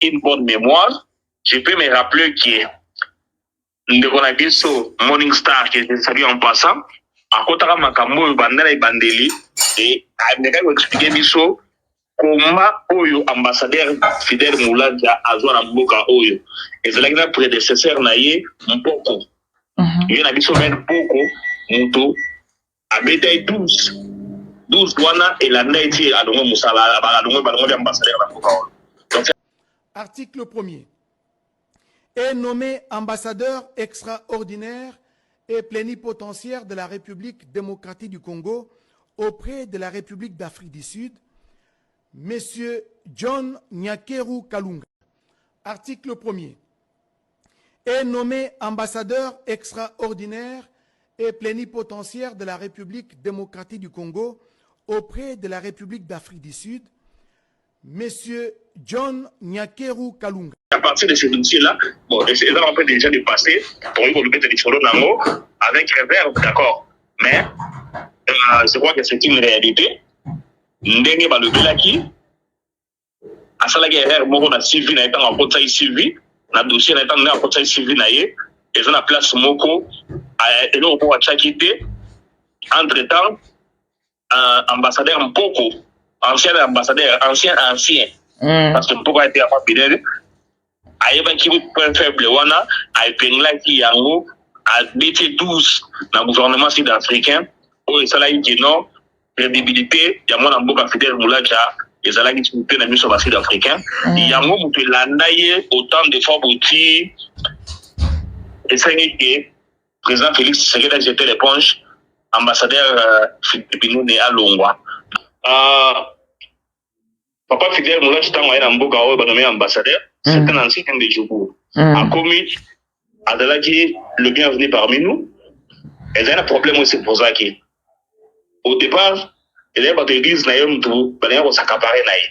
une bonne mémoire, je peux me rappeler que ndeko na biso Morning Star qui est salué en passant, à côté de Makambo bandela bandeli et ndeka ko expliquer biso comment oyo ambassadeur Fidèle Moulaja azwa na mboka oyo ezalaki na prédécesseur na ye Mpoko. Ye na biso men Mpoko muto abeta 12 wana elanda eti alongo musala alongo balongo ambassadeur na mboka oyo. Article 1er. Est nommé ambassadeur extraordinaire et plénipotentiaire de la République démocratique du Congo auprès de la République d'Afrique du Sud, Monsieur John Nyakeru Kalunga. Article 1er. Est nommé ambassadeur extraordinaire et plénipotentiaire de la République démocratique du Congo auprès de la République d'Afrique du Sud, Monsieur John Nyakeru Kalunga. À partir de ce dossier-là, bon, c'est là on peut déjà dépasser pour le mettre des solos nango avec réverb, d'accord. Mais je crois que c'est une réalité. Ndenge ba le belaki asala ke erreur moko na suivi na étant en portail suivi na dossier na étant en portail suivi na ye et on a place moko et là pour achakité entre-temps ambassadeur Mpoko ancien ambassadeur ancien parce que Mpoko a été à Fidèle ayebaki point faible wana aipengilaki yango à BT12 dans le gouvernement sud-africain où il s'agit de non crédibilité ya mwana mboka Fidèle Moulaja ezalaki tute na miso ba sud-africain yango mutu elanda ye autant de fois boti esengi ke président Félix Tshisekedi a jeté l'éponge ambassadeur Philippe ne alongwa papa Fidèle Moulaja tango aye na mboka oyo banommé ambassadeur c'est un ancien de Djougou a commis adalaki le bienvenu parmi nous et il y a un problème aussi pour ça qui au départ il y a des églises na yom tout bana ko s'accaparer na ye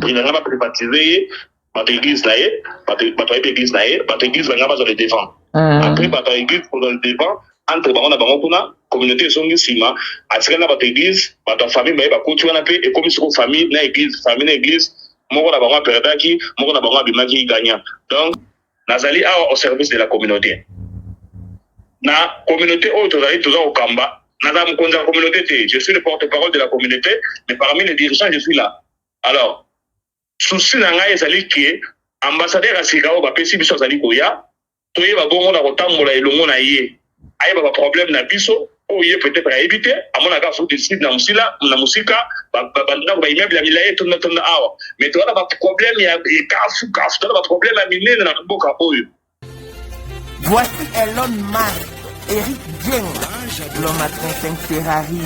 il n'a pas privatisé bato église na ye bato église na ye bato église bana ba zo le défendre après bato église pour le défendre entre bango na bango kuna communauté songi sima atika na bato église bato famille ba ba kotu wana pe et comme sur famille na église moko na bango perdaki moko na bango bimaki gagnant donc nazali au service de la communauté na communauté oyo tozali toujours au kamba. Je suis le porte-parole de la communauté, mais parmi les dirigeants, je suis là. Alors, souci nanga ezali ki ambassadeur asikao ba pesi biso azali koya, toye ba bongo na kotambola elongo na ye. Aye ba problème na biso, oye peut-être à éviter, à mon avis faut décider na musika, ba ba immeuble ya milaye tonna awa. Mais toi là ba problème ya kafu, toi là ba problème à minene na mboka oyo. Voici Elon Musk, Eric Dieng, l'homme à 35 Ferrari,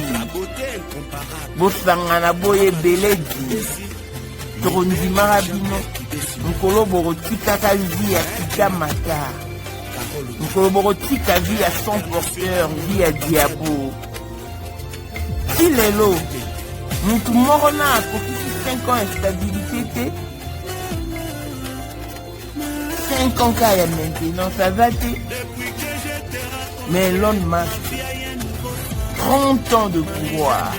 Bosangana Boye Beledi, Toronzi Marabino, Nkolo Borotika Kazi à Kikamata, Nkolo Borotika vie à son porteur, vie à Diabo. Il est là, nous tout morona, pour 5 ans instabilité, 5 ans qu'il y a maintenant, ça va te. Mais Elon Musk, 30 ans de pouvoir,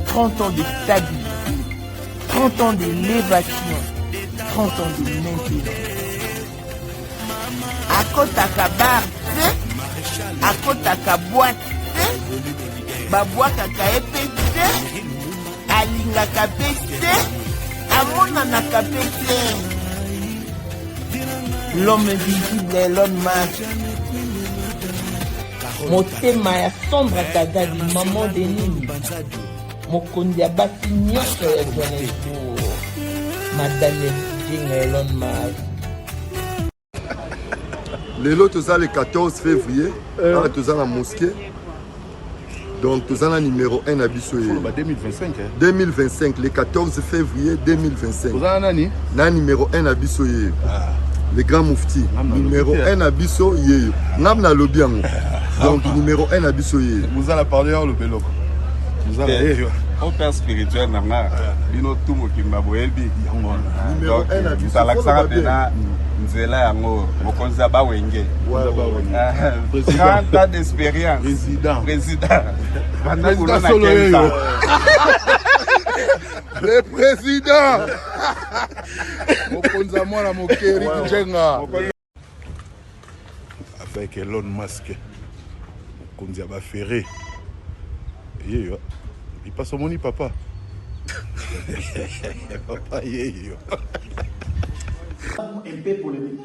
30 ans de stabilité, 30 ans d'élévation, 30 ans de maintenance. À côté à bar, à côté à boîte, à boîte à épée, à linga capété, à mon anacapété. L'homme invisible Elon Musk. Motema ya sombre kadali maman de nini mokondi ya basi nyonso ya Johannesburg madame Dieng Elon Musk. Lelo toza le 14 février toza na mosquée donc toza na numéro 1 na biso 2025 le 14 février 2025 toza nani na numéro 1 na biso ye le grand moufti numéro 1 na biso ye ngam na lobi yango. Donc numéro 1 à Bissoye. Vous allez parler au Beloko. Vous allez au père spirituel nanga bino tumo kimbaboyebi. Numéro 1 à Bissoye. Salaxa bena nzela yango mokonza ba wenge. Président d'expérience. Président. Président. Président solo. Le président. Mokonza mwana mokeri njenga. Avec Elon Musk. Mokonzi ba ferré. Yeyo. Il passe au moni papa. Papa yeyo. Un peu polémique.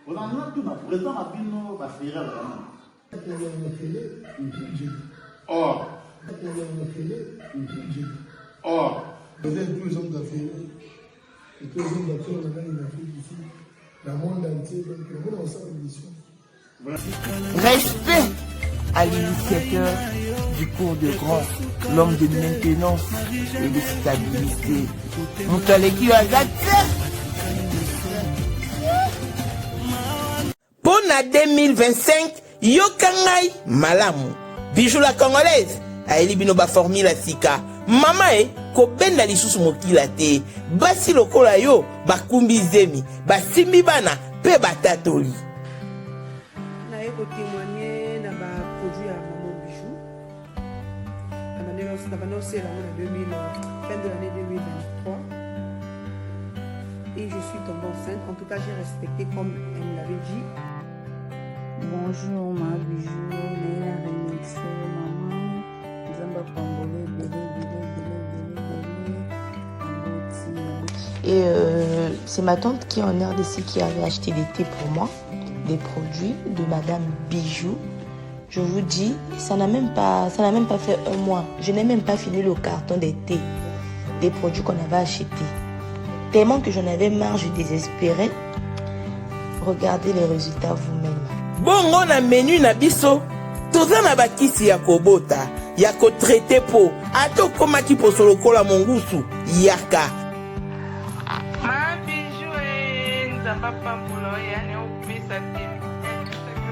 On a tout le président Mabino va faire vraiment. Or. Or. Vous êtes tous les hommes d'affaires. Et tous les hommes d'affaires, on a une Afrique ici. Dans le monde entier, donc on a ensemble une mission. Respect à l'initiateur du cours de grand, l'homme de maintenance et de stabilité. Moutaleki Agate. Pour la 2025, Yokangai Malamu. Bijou la congolaise. Aeli binoba formule sika. Mama ko benda lisusu mokila te. Basi lokola yo bakumbi zemi. Basimbi bana pe batatoli. Na eko témoigner na ba produit à Maman Bijou. Na bana aussi la fin de l'année 2023. Et je suis tombée enceinte. En tout cas, j'ai respecté comme elle me l'avait dit. Bonjour ma bijou, Léa Remixé, maman, Zamba Pambole, Et c'est ma tante qui est en RDC qui avait acheté des thés pour moi, des produits de Madame Bijou. Je vous dis, ça n'a même pas fait un mois. Je n'ai même pas fini le carton des thés, des produits qu'on avait achetés. Tellement que j'en avais marre, je désespérais. Regardez les résultats vous-même. Bongo na menu na biso toza na bakisi ya kobota ya ko traiter po ato koma ki posolo kola mongusu yaka ma bijou nzamba pambulo ya ne opesa te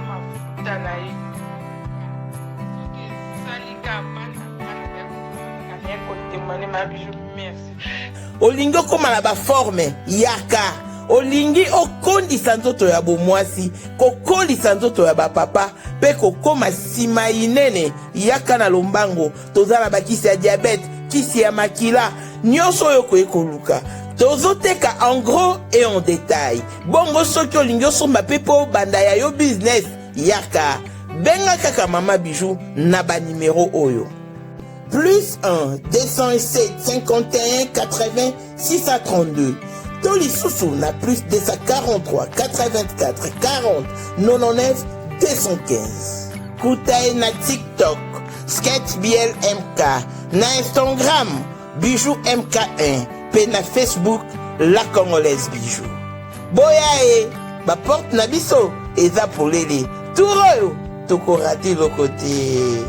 ma futa na ye salika bana ya ko témoigner ma bijou merci olingo koma na ba forme yaka olingi okondisa nzoto ya bomwasi kokolisa nzoto ya bapapa pe kokoma sima inene yaka na lombango toza na bakisi ya diabete kisi ya makila nyonso oyo koekoluka tozoteka en gros et en détail bongo soki olingi osomba pe po banda ya yo business yaka benga kaka Mama Bijou na banimero oyo plus 1 207 51 80 632 Toli Soussou na plus 243 84 40 99 215. Koutaï na TikTok, Sketch BL MK, na Instagram, Bijou MK1, pe na Facebook, La Congolaise Bijou. Boyae, ba porte na biso, eza polele, touroyo, toko raté le côté.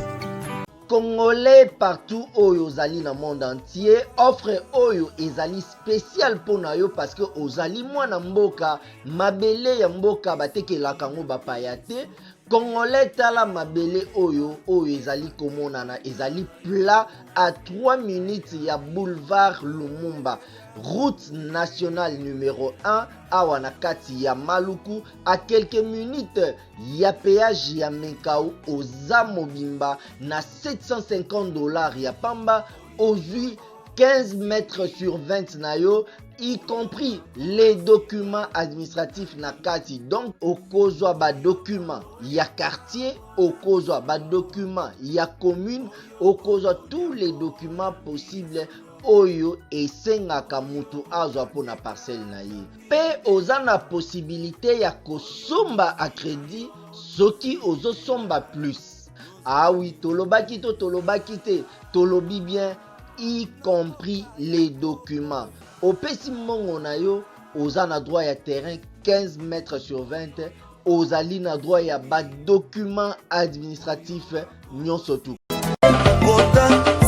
Congolais partout oyo ozali na monde entier offre oyo ezali spécial pona yo parce que ozali mwana mboka mabele ya mboka batekelaka ngo bapaya te Congolais tala mabele oyo ezali komonana ezali plat à 3 minutes ya boulevard Lumumba route nationale numéro 1 awa na kati ya Maluku à quelques minutes ya péage ya Menkau oza mobimba na $750 ya pamba ozui 15 mètres sur 20 na yo y compris les documents administratifs na kati donc okozwa ba documents ya quartier okozwa ba documents ya commune okozwa tous les documents possibles oyo esengaka mutu azwa pona parcelle na ye pe oza na possibilité ya kosomba a crédit soki ozosomba plus ah oui tolobaki to tolobaki te tolobi bien y compris les documents opesi mongo na yo oza na droit ya terrain 15 mètres sur 20 ozali na droit ya ba documents administratifs nyonso tu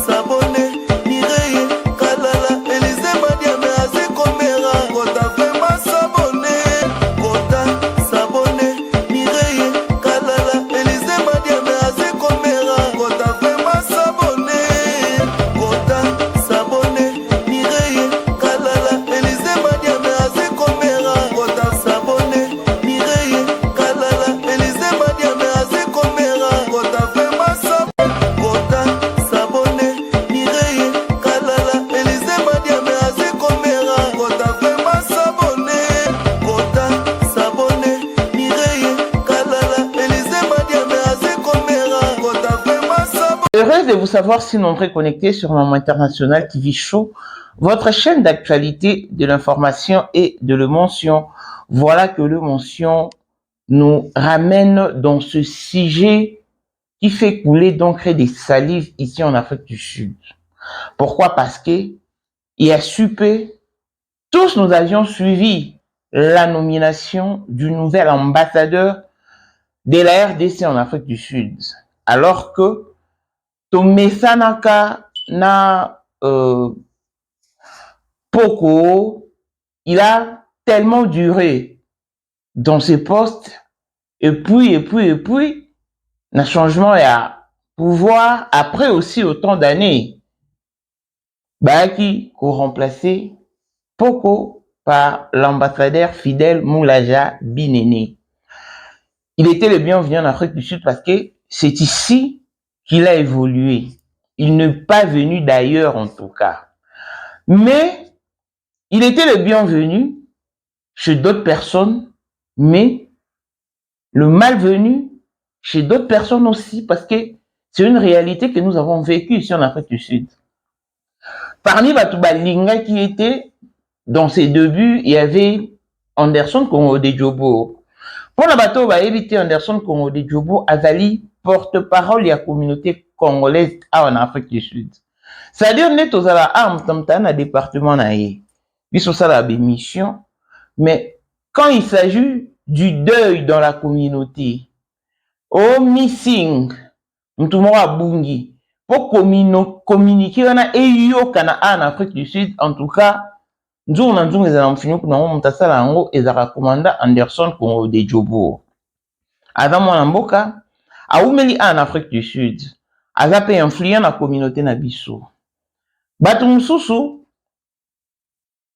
Sabone Heureuse de vous savoir si nombreux connectés sur Maman International TV Show, votre chaîne d'actualité, de l'information et de l'émotion. Voilà que l'émotion nous ramène dans ce sujet qui fait couler donc des salives ici en Afrique du Sud. Pourquoi? Parce que il y a super, tous nous avions suivi la nomination du nouvel ambassadeur de la RDC en Afrique du Sud. Alors que Tomesanaka na Poko, il a tellement duré dans ses postes, et puis, le changement et à pouvoir, après aussi autant d'années, Baki, qu'on remplaçait Poko par l'ambassadeur Fidel Moulaja Binene. Il était le bienvenu en Afrique du Sud parce que c'est ici qu'il a évolué. Il n'est pas venu d'ailleurs en tout cas. Mais il était le bienvenu chez d'autres personnes, mais le malvenu chez d'autres personnes aussi, parce que c'est une réalité que nous avons vécue ici en Afrique du Sud. Parmi Batouba Linga qui était dans ses débuts, il y avait Anderson Congo de Djobo. Pour la bateau, va éviter Anderson Congo de Djobo, Azali, porte-parole de la communauté congolaise en Afrique du Sud. C'est-à-dire, nous sommes dans le département, nous sommes dans la mission, mais quand il s'agit du deuil dans la communauté, au missing, nous sommes à Bungi, pour communiquer, on a eu en Afrique du Sud, en tout cas, nous avons recommandé Anderson Congo de Djobo. Adam Mwanamboka, a oumeli en Afrique du Sud, a zapé influent la communauté Nabiso. Batumsusu,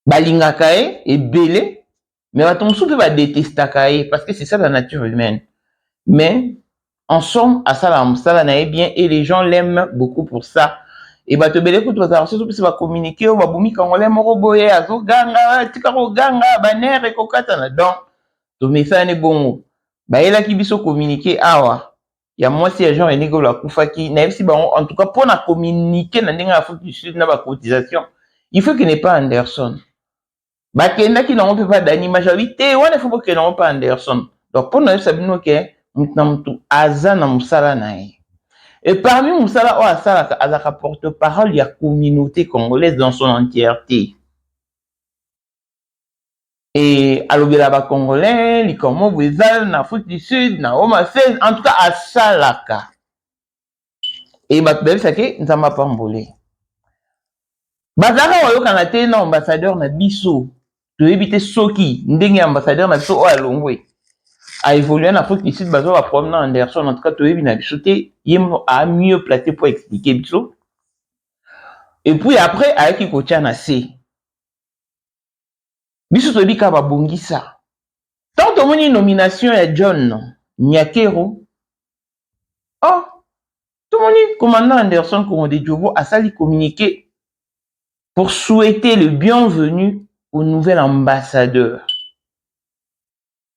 balingakae et belé, mais batumsusu va détestakae parce que c'est ça la nature humaine. Mais en somme, à ça la nae bien et les gens l'aiment beaucoup pour ça. Et bah te belé que tu vas surtout si va communiquer ou va boumi quand on l'aime roboye azo ganga tikaro ganga banner et kokata donc to message bon bah il a qui biso communiquer awa il y a moi si les gens et négo la kufaki na si bah en tout cas pour na communiquer na ndinga Afrique du Sud na ba cotisation il faut qu'il n'ait pas Anderson bah kenda qui n'ont pas d'animation on faut que n'ont pas Anderson donc pour nous sabino que mutamtu azana musala nae. Et parmi Moussala Ouassala, Azaka porte-parole, il y a la communauté congolaise dans son entièreté. Et à l'Obélaba congolais, les Congo, Bouizal, en Afrique du Sud, na Oma 16, en tout cas à Salaka. Et Batbel Sake, nous n'avons pas embolé. Bazara Oyo Kanate, un ambassadeur na Bisso, de éviter Soki, n'denge ambassadeur na Bisso Oalongwe. A évolué en Afrique du Sud, Bazo a promené Anderson, en tout cas, Toebi n'a bichoté, il a mieux placé pour expliquer Bicho. Et puis après, avec Ikotian a C. Bicho Tobi Kaba Bongisa. Tant que mon nomination est John Nyakero, oh, tout le monde, commandant Anderson Congo de Djobo, a sali communiqué pour souhaiter le bienvenu au nouvel ambassadeur.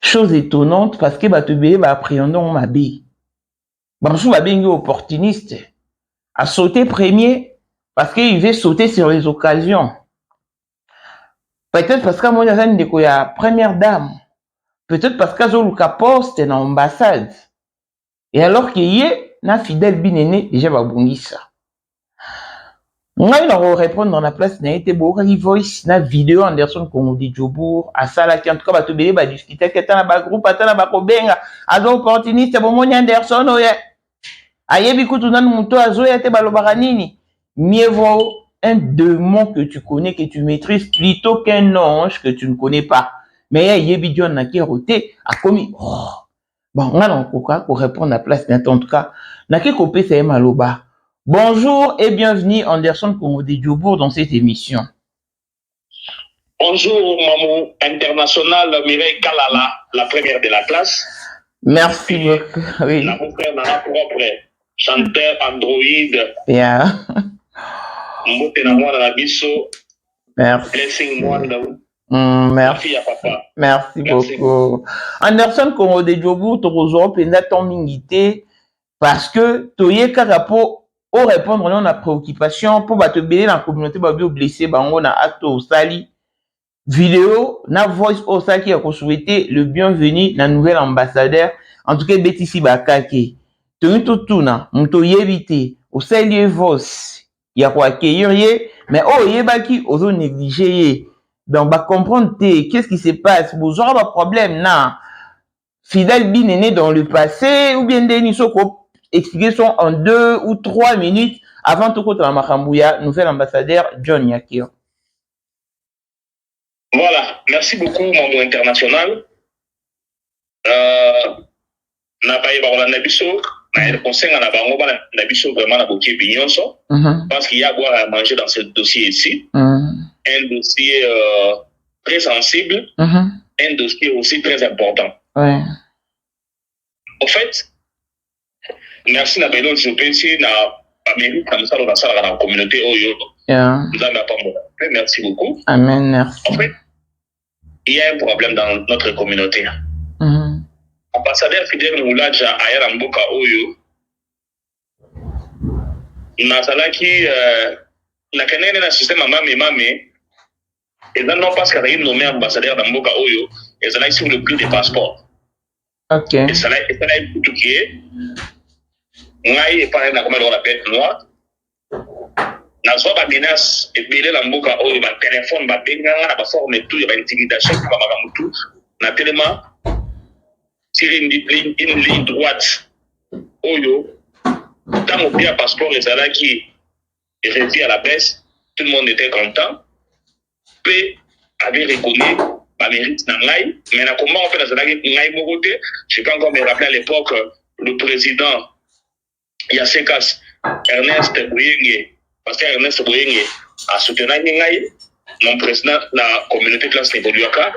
Chose étonnante parce que Batubé va appréhender ma bé. Bamsou va bien opportuniste. A sauté premier parce qu'il veut sauter sur les occasions. Peut-être parce qu'à mon avis, il y a première dame. Peut-être parce qu'à Zoluka poste dans l'ambassade. Et alors qu'il y est, na Fidel Binene, déjà va bondir ça. Moi, il va répondre dans la place, n'a été beau, il voice, na vidéo Anderson Congo de Djobour, à ça, là, qui en tout cas, va te béler, va discuter, qui est dans la groupe, attends, va kobenga, azo opportuniste, bon, mon Anderson, oye. Aye, bikou, tout nan mouto, azo, yate, balobaranini. Mieux vaut un démon que tu connais, que tu maîtrises, plutôt qu'un ange que tu ne connais pas. Mais aye, bidion, na qui roté, a commis, oh. Bon, on a l'encourage pour répondre à la place, mais en tout cas, na qui copé, c'est maloba. Bonjour et bienvenue Anderson Congo de Djobour dans cette émission. Bonjour Maman International Mireille Kalala, la première de la classe. Merci beaucoup. Oui. La frère Nana propre, chanteur Android. Yeah. Mbote na mwana na biso. Merci. Blessing mwana. Merci. Merci beaucoup. Anderson Congo de Djobour, tu rejoins pendant ton mingité parce que tu es carapo au répondre on a préoccupation pour te bénir la communauté babio blessé bango na acte au sali vidéo na voice au sali qui a souhaité le bienvenu na nouvel ambassadeur en tout cas betisi bakake to tuna mto yebite au sali voice ya ko accueillir ye mais oh yebaki ozo négliger ye donc ba comprendre qu'est-ce qui se passe vous aurez un problème na Fidèle Binéné dans le passé ou bien Denis Soko expliquer son en 2 ou 3 minutes avant tout contre la Makambouya, nouvel ambassadeur John Yakio. Voilà, merci beaucoup, membre international. Na baye ba Rolanda Bisso, na le conseil na bango ba na Bisso vraiment na boké bignonso parce qu'il y a à boire à manger dans ce dossier ici. Un dossier très sensible, un dossier aussi très important. Ouais. En fait, merci na belo je pense na Amérique comme ça dans la communauté Oyo. Nous avons pas merci beaucoup. Amen, merci. En fait, il y a un problème dans notre communauté. Ambassadeur Fidèle Moulaja Ayala Mboka Oyo Nazalaki na kenene na système mame et non parce qu'il a nommé ambassadeur d'Amboka Oyo et ça sur le prix des passeports. Ok. Et ça là tout qui est ngai et pas na comme on appelle noir. Na zo ba menace et belé l'Amboka Oyo ba téléphone ba benga na ba forme tout ya ba intimidation ba makamutu na tellement sur une ligne droite Oyo tant au bien passeport et ça là qui est réduit à la baisse, tout le monde était content. P avait reconnu ma mérite Nangai, mais comment on fait dans la Nangai Mogote, je peux encore me rappeler à l'époque le président Yasekas Ernest Bouyenge, parce que Ernest Bouyenge a soutenu Nangai, mon président de la communauté classe Neboluaka,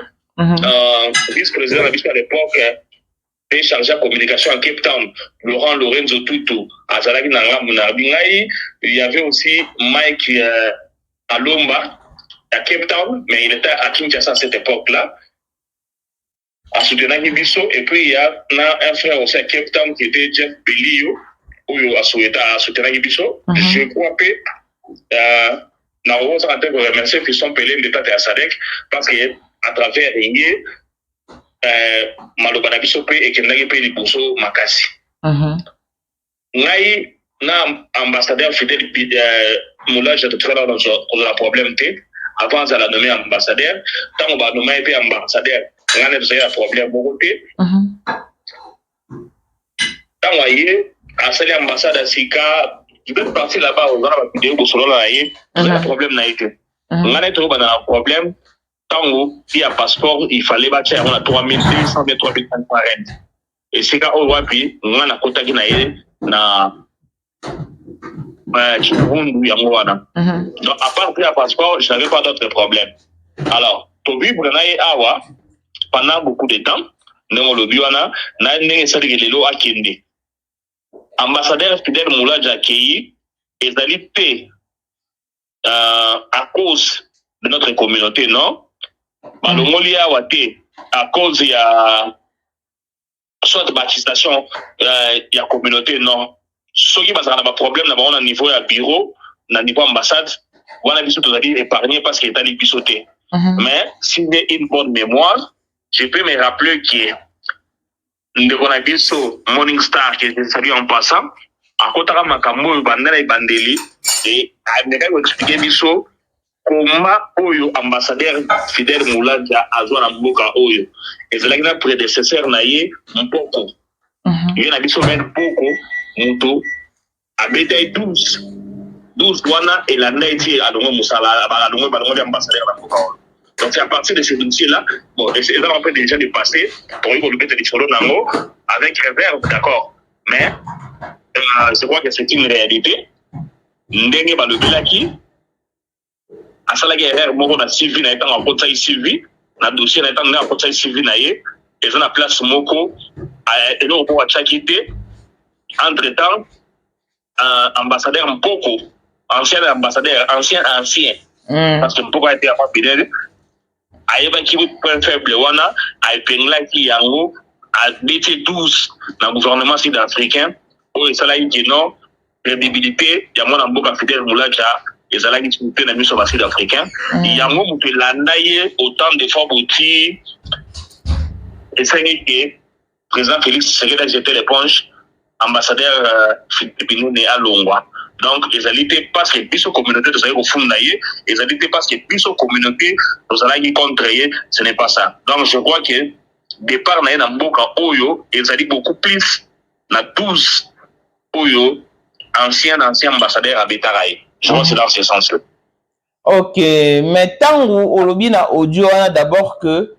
vice-président à l'époque. Et chargé de communication à Cape Town, Laurent Lorenzo Tutu, à Zalagi Nangabunabingaï, il y avait aussi Mike Alomba à Cape Town, mais il était à Kinshasa à cette époque-là, à soutenir Nibiso, et puis il y a un frère aussi à Cape Town qui était Jeff Belio, où il a soutenir Nibiso. Je crois que nous avons remercié Fiston Pelé de Tate à Sadek, parce qu'à travers Ringé, maloba na biso pe ekendaki pe liboso makasi ngai na ambassadeur Fidèle Moulaja tout dans le problème té avant ça la nommer ambassadeur tant on va nommer pe ambassadeur ngane c'est un problème beaucoup té tant voyez à cette ambassade Sika tu peux partir là-bas aux arabes vidéo pour solo là yé le problème n'a été ngane to ba na problème. Tango, il y a passeport, il fallait bâtir on a 3200 mais 3500 rent. Et c'est quand on voit puis on a kota qui na Chirundu Yamouana. Donc à part le passeport, je n'avais pas d'autres problèmes. Alors, pour vivre awa pendant beaucoup de temps, nous le biwana na ne sadi lelo akende. Ambassadeur Fidèle Moulaja accueilli et d'alité à cause de notre communauté, non? Malongoli a wate à cause il y a soit de baptisation il y a communauté non ceux qui basent dans un problème d'abord au niveau à bureau au niveau ambassade on a vu tout à dire épargné parce qu'il est allé pissoter mais si j'ai une bonne mémoire je peux me rappeler que nous avons vu so Morning Star qui est salué en passant à côté de Makambo bandana et bandeli et à me expliquer biso comment Oyo ambassadeur Fidèle Moulaja a joué à Mboka Oyo et c'est là qu'il a prédécesseur naïe Mpoko il y a biso même Poko Muto a bétail 12 douana et la naïti à Dongo Moussala à Dongo ambassadeur à Mboka Oyo donc c'est à partir de ces dossiers-là bon et c'est en fait déjà dépassé pour y le des solo nango avec réserve d'accord mais je crois que c'est une réalité ndenge ba le belaki à ça la guerre moko na Sylvie na étant en côté Sylvie na dossier na étant na côté Sylvie na yé et na place moko et donc pour chakité entre temps ambassadeur Mpoko ancien ambassadeur ancien parce que Mpoko a été avant Fidèle ayeba ki point faible wana ay pengla ki yango a BT12 dans le gouvernement sud-africain où ça la dit non crédibilité ya mwana mboka Fidèle Moulacha ezalaki te na miso ba sud-africain yango moto elanda ye autant d'efforts boti esengi ke président Félix Tshisekedi a jeté l'éponge ambassadeur Philippe Nene alongwa donc ezali te parce que biso communauté tozali kofunda ye ezali te parce que biso communauté tozalaki contre ye, ce n'est pas ça. Donc je crois que départ na ye na mboka oyo ezali beaucoup plus na 12 oyo ancien ambassadeur abetaka ye. Je crois que c'est dans ce sens-là. Ok, mais tant au lobby na audio d'abord que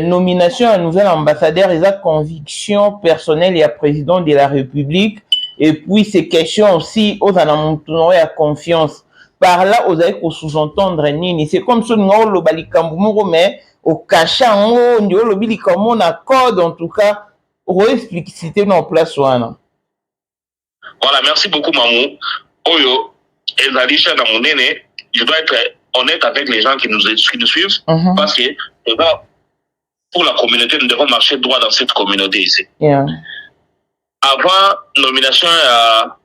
nomination à nouvel ambassadeur et sa conviction personnelle et à président de la République et puis ces questions aussi aux anamontono et à confiance par là aux avez qu'on sous-entendre nini c'est comme ce nous le balikambumo mais au cachant on dit le bili comme on accorde en tout cas pour expliciter nos places wana. Voilà, merci beaucoup Mamou. Oyo ezalisha na monene, je dois être honnête avec les gens qui nous suivent parce que pour la communauté, nous devons marcher droit dans cette communauté ici. Yeah. Avant nomination à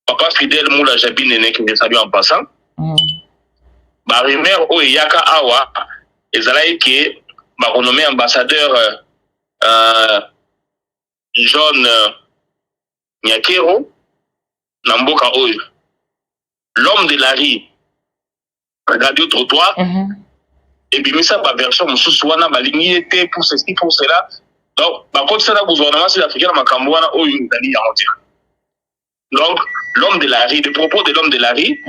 Papa Fidèle Moulacha Binene, que je salue en passant, ma rumeur au Yaka Awa, ezalaï qui m'a renommé ambassadeur John Nyakero, Namboka Oyo. L'homme de la rue, regardez au trottoir, et puis, ça, ma version, mon sous-souana, ma ligne était pour ceci, pour cela. Donc, par contre, ça, le gouvernement sud-africain, ma cambouana, oh, une Italie, à dire. Donc, l'homme de la rue, les propos de l'homme de la rue,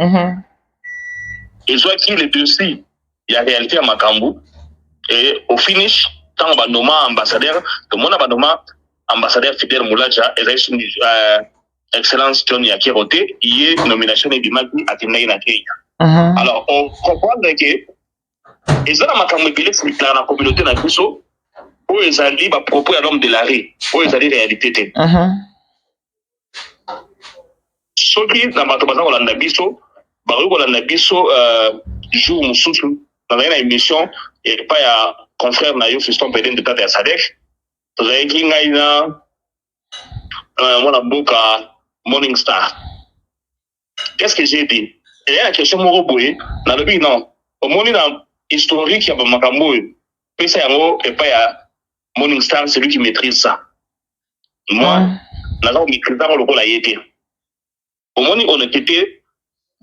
et soit qu'il est dessus, il y a réalité à Macambou. Et au finish, tant on va nommer ambassadeur, tout le monde va nommer ambassadeur Fidèle Moulacha, et Excellence John Yakirote, il y a une nomination de Maki à Timnaï na Kenya. Alors, on comprend que et ça, ma camébile, c'est la communauté na biso, où ils allaient propos à l'homme de la rue, où ils allaient réalité. Ce qui, dans ma tomato, on a biso, on a biso, jour moussou, dans une émission, et pas à confrère Nayo, Fiston Pédin de Tata Sadek, vous avez qui n'a mon aboka Morning Star. Qu'est-ce que j'ai dit? Il y a une question, mon robot, dans le but, non. Au moment où historique, il y a un makambo. Puis c'est et pas à Morning Star, c'est lui qui maîtrise ça. Moi, nous avons maîtrisé le rôle à y être. Au moment où on était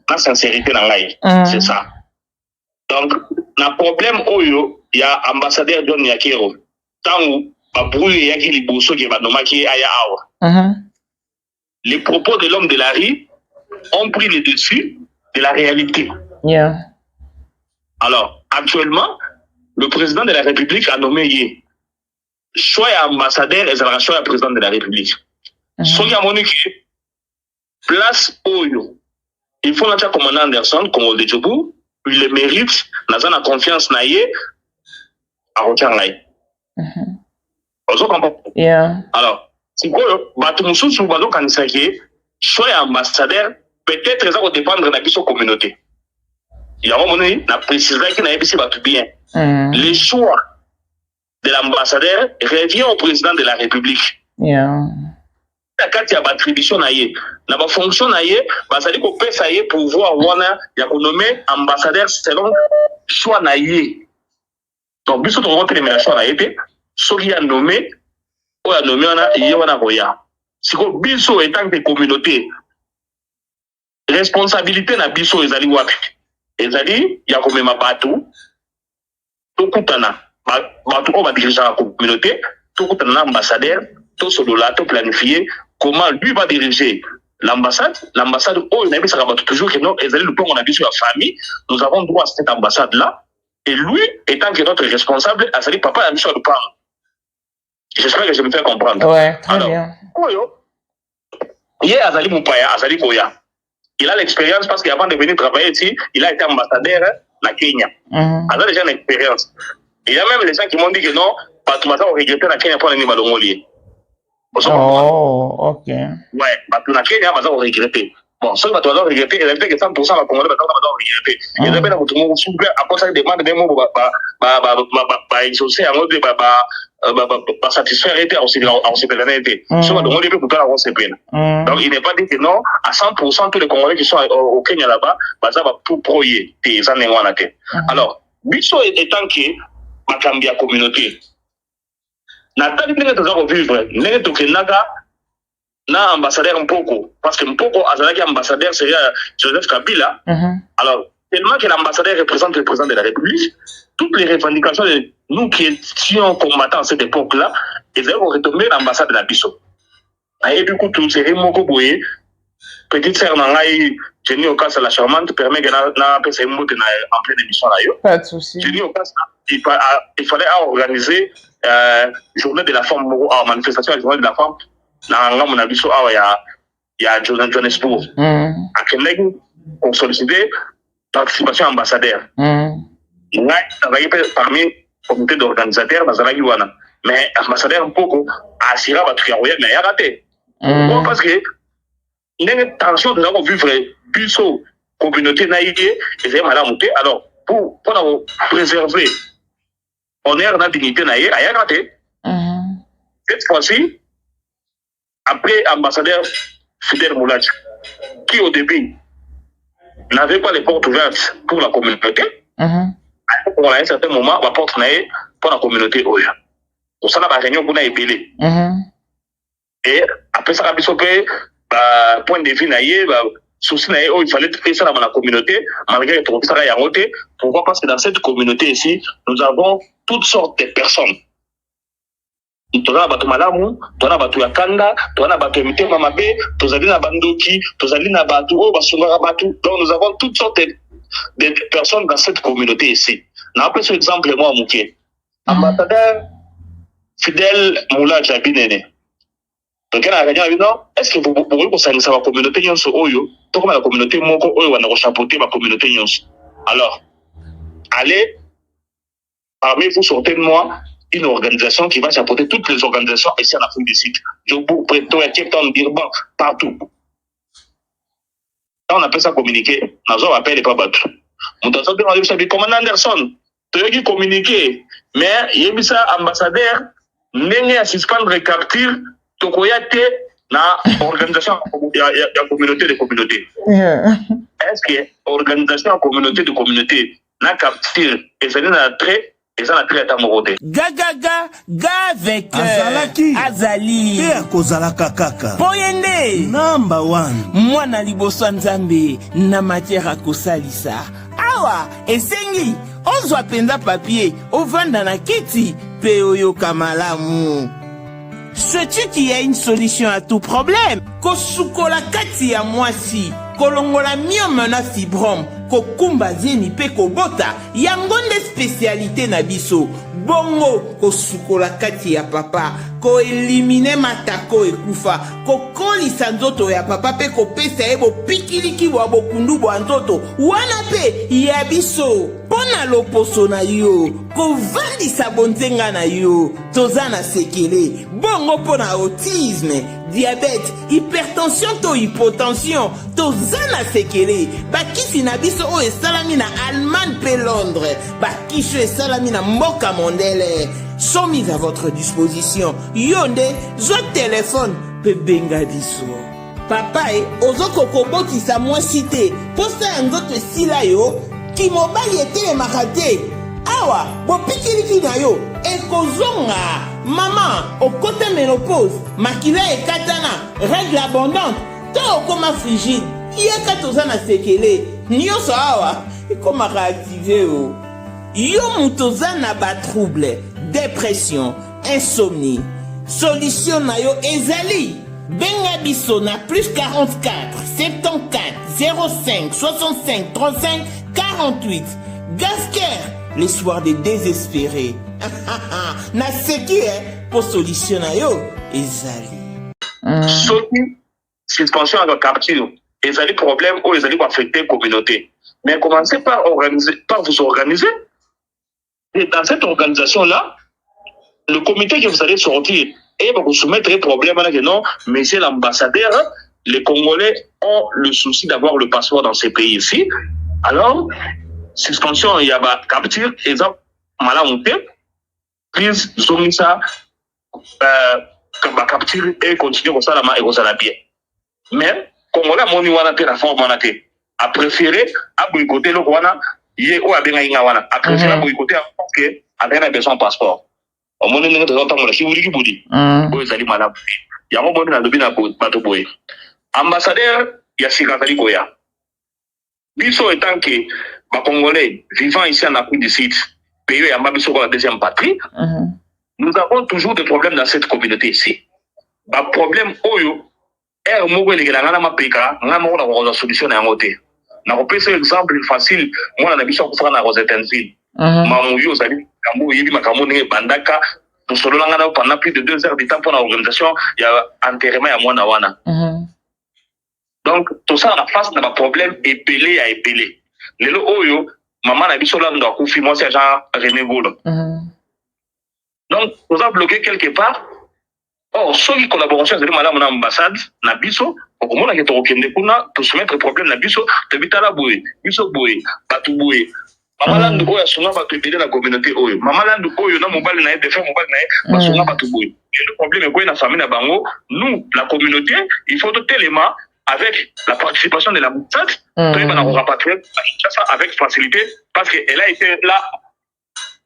la sincérité dans l'ail, c'est ça. Donc, le problème, il y a ambassadeur John Nyakero. Tant où, il y a qui les bossos qui va nommer qui est awa. Les propos de l'homme de la rue ont pris le dessus de la réalité. Yeah. Alors, actuellement, le président de la République a nommé soit ambassadeur et soit président de la République. Soit il y a mon place Oyo. Il faut notre commandant Anderson, comme on dit, il le mérite, n'a pas confiance naïe à Rokangaï. Alors, c'est quoi, Batumoussou, sous Bado Kanisaki, soit ambassadeur, peut-être ça va dépendre de la communauté. Il y a un moment donné, la précision qui n'a pas bien. Le choix de l'ambassadeur revient au président de la République. Quand il y a une attribution, il y a une fonction, il y a une pouvoir nommer ambassadeur selon le choix. Donc, si on a le choix, ce qui a nommé, il y a nommé, si on biso étant que communauté, responsabilité na biso ezali wapi. Ezali ya komema bato to kutana bato on va diriger la communauté to kutana na ambassadeur to solola to planifier comment lui va diriger l'ambassade on a vu ça bato toujours que non ezali le point on a vu sur la famille nous avons droit à cette ambassade là et lui étant que notre responsable azali papa a mis sur le plan. J'espère que je me fais comprendre. Ouais, très bien. Hier azali mupaya azali boya. Il a l'expérience parce qu'avant de venir travailler ici, il a été ambassadeur à Kenya. Il a déjà une expérience. Il y a même les gens qui m'ont dit que non, pas tout le monde a regretté la Kenya pour les Malongoliers. Oh, ok. Ouais, pas tout le Kenya va regretter. Bon, ceux qui vont regretter, il y a que 100% la Congolais va regretter. Il y a bien tout le monde souffre à cause de demande des mots, exaucer en mode satisfaire était en CPNT. Donc il n'est pas dit que non, à 100% tous les Congolais qui sont au Kenya là-bas, pour proyer des années. Alors, Bisso étant que la communauté, Nathalie n'est pas vivre, n'est pas na ambassadeur Mpoko, parce que Mpoko Azalaki ambassadeur c'est Joseph Kabila. Alors, tellement que l'ambassadeur représente le président de la République, toutes les revendications de nous qui étions combattants à cette époque-là, ils ont retombé l'ambassade de la Bisso. Et du coup, tout c'est Moko Boye, petite sœur Nangaï, Jenny Okas, la charmante, permet que na PCM en pleine émission là. Pas de souci. Jenny Okas, il fallait organiser journée de la femme, manifestation de la journée de la femme. Mon avis, il y a Johannesburg. À Québec, on sollicitait participation ambassadeur. Parmi le comité d'organisateurs, mais ambassadeur Mpoko a assuré à votre mais il a raté. Pourquoi? Parce que il y a une tension de nous vivre plus communauté naïve et c'est madame. Alors, pour préserver honneur et dignité naïve, il a raté. Cette fois-ci, après ambassadeur Fidel Moulach, qui au début n'avait pas les portes ouvertes pour la communauté, pour un certain moment, la porte n'est pour la communauté. Pour ça, la réunion pour nous épilé. Et après ça, point de vue naïe, souci naïe, il fallait faire ça dans la communauté, malgré tout ça, il y a roté. Pourquoi? Parce que dans cette communauté ici, nous avons toutes sortes de personnes. Tona batu malamu, tona batu ya kanda, tona batu ya mitema mabe, tozali na bandoki, tozali na batu o basungara batu. Donc nous avons toutes sortes de personnes dans cette communauté ici. Na après ce exemple moi muké. Ambassadeur Fidel Moula Jabinene. Donc la réunion non, est-ce que vous pouvez concerner sa communauté nyonso oyo, to comme la communauté moko oyo wana ko chapeauter ma communauté nyonso. Alors, allez parmi vous sortez de moi une organisation qui va chapeauter toutes les organisations ici en Afrique du Sud. Djobourg, Pretoria, Cape Town, Durban, partout. Quand on appelle ça communiquer, nous appelle pas battu. Nous avons demandé commandant Anderson, tu as communiquer, mais il y a ça ambassadeur, n'est à suspendre capture, tu as na organisation de communauté de communauté. Est-ce que organisation communauté de communauté na capture et ça n'a trait? Et ça n'a plus été amoré. Gagaga, avec Azali. Et à Kozalaka Kaka. Poyende. Number one. Mwana liboso nzambe na matière à kosalisa. Awa, esengi. Ozwa penza papier. Ovanda na kiti. Pe oyo kamalamu. Sais-tu qu'il y a une solution à tout problème? Kosukola kati ya mwasi. Kolongola myome na fibrom. Kokumba zeni pe kobota. Yangonde spécialité na biso. Bongo kosukola kati ya papa. Ko elimine matako ekufa. Ko kolisa nzoto ya papa pe kopesa ebo pikiliki wa bokundu bo nzoto. Wana pe ya biso. Pona loposo na yo. Ko vandisa bonzenga na yo. Tozana sekele. Bongo pona autisme, diabète, hypertension to hypotension. Tozana sekele. Bakisi na biso o esalami na Allemagne pe Londres. Bakisho esalami na mboka mondele. Sont mis à votre disposition. Yonde, zo téléphone pe benga biso. Papa ozoko koboti sa moi cité. Posta nzoto sila yo ki mobali était makate. Awa, bo pikiliki na yo ekozonga. Maman, au côté ménopause, makila ekatana, règle abondante. To okoma frigide. Yeka tozana sekele. Nyoso awa, ikoma réactiver o. Yo mutozana ba trouble, dépression, insomnie. Solution na yo ezali. Benga biso na plus 44 74 05 65 35 48. Gasker, les soirs des désespérés. Na seki pour solution na yo ezali. Suspension à la capture. Ezali problème ou ezali pour affecter la communauté. Mais commencez par vous organiser. Et dans cette organisation-là, le comité que vous allez sortir et va vous soumettre un problème que non, monsieur l'ambassadeur, les Congolais ont le souci d'avoir le passeport dans ces pays ici. Alors, suspension, il y a capture, exemple, malade. please zongisa capture et continuer comme ça et ça la bien. Mais Congolais moni wana te la forme wana te a préféré à boycotter le wana yé ou a bien inga wana a préféré boycotter parce que a besoin de passeport. Au moins nous devons entendre si vous dites boudi boy zali malade ya mo bon na lobi na bato boy ambassadeur ya Sikatali Koya biso étant que ba Congolais vivant ici en Afrique du Sud pays ya mabiso ko la deuxième patrie nous avons toujours des problèmes dans cette communauté ici ba problème oyo moko elekela ngana mapeka ngana moko na ko solution na yango te na ko pesa exemple facile moi na biso ko fana na Rosettenville mamu yo zali kambo yebi makambo ne bandaka to solo ngana pendant plus de 2 heures de temps pour l'organisation il y a enterrement ya mwana wana donc tout ça la face na problème épelé à épelé lelo oyo maman na biso la ndo akufi moi c'est Jean René Golo donc nous avons bloqué quelque part. Or, ceux qui collaborent avec madame l'ambassade, na biso, au moment où on a kuna, pour soumettre problème na biso, te bitala boue, biso boue, batu boue. Maman landu oyo songa batu épelé la communauté oyo. Maman landu oyo na mobile na de faire mobile na songa batu boue. Et le problème est quoi na famille na bango, nous la communauté, il faut tout élément avec la participation de l'ambassade, on va rapatrier ça avec facilité parce qu'elle a été là